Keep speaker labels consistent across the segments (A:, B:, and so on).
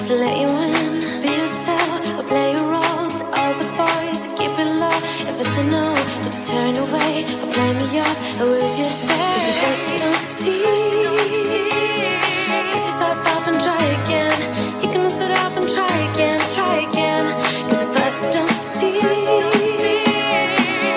A: To let you in, be yourself, or play a role. To all the boys, to keep it low. If it's a no, would you turn away or play me off, or would you stay? Because you don't succeed, cause you start off and try again. You can dust it off and try again, try again. Cause if first you don't succeed,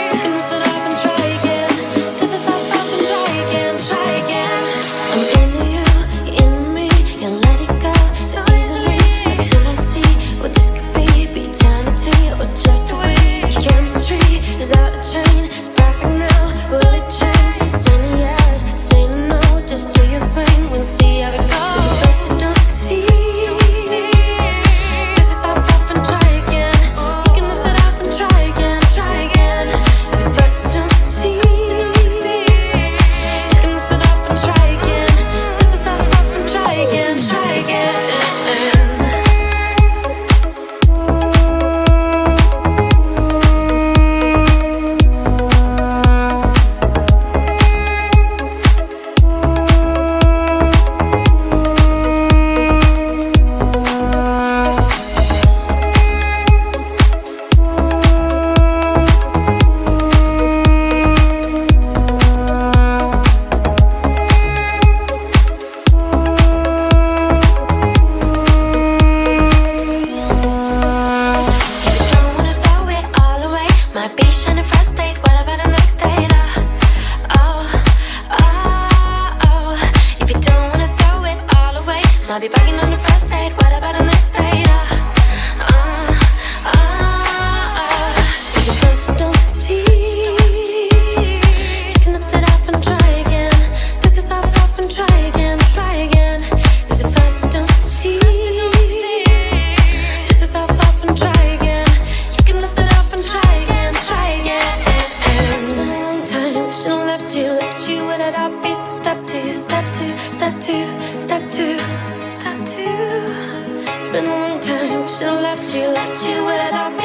A: you can dust it off and try again. Cause you start off and try again, try again. I'm into you, you're into me, can't let it go so easily. Till I see what this could be eternity or just a week. Chemistry is out of chain, it's perfect now, will it change? Saying a yes, saying a no, just do your thing, we'll see how it goes. If first you don't succeed, this is how off and try again. You can dust it off and try again, try again. If first you don't succeed, you can dust it off and try again. This is how off and try again, try again. Might be bagging on the first date, what about the next date? If you first don't succeed, you can dust it off and try again. Dust yourself off and try again, try again. Cause if first you don't succeed, dust yourself off and try again. You can dust it off and try again, try again. It's been a long time, should've left you with that upbeat. Step two, step two, step two, step two. Step two. It's been a long time, should've left you with it up.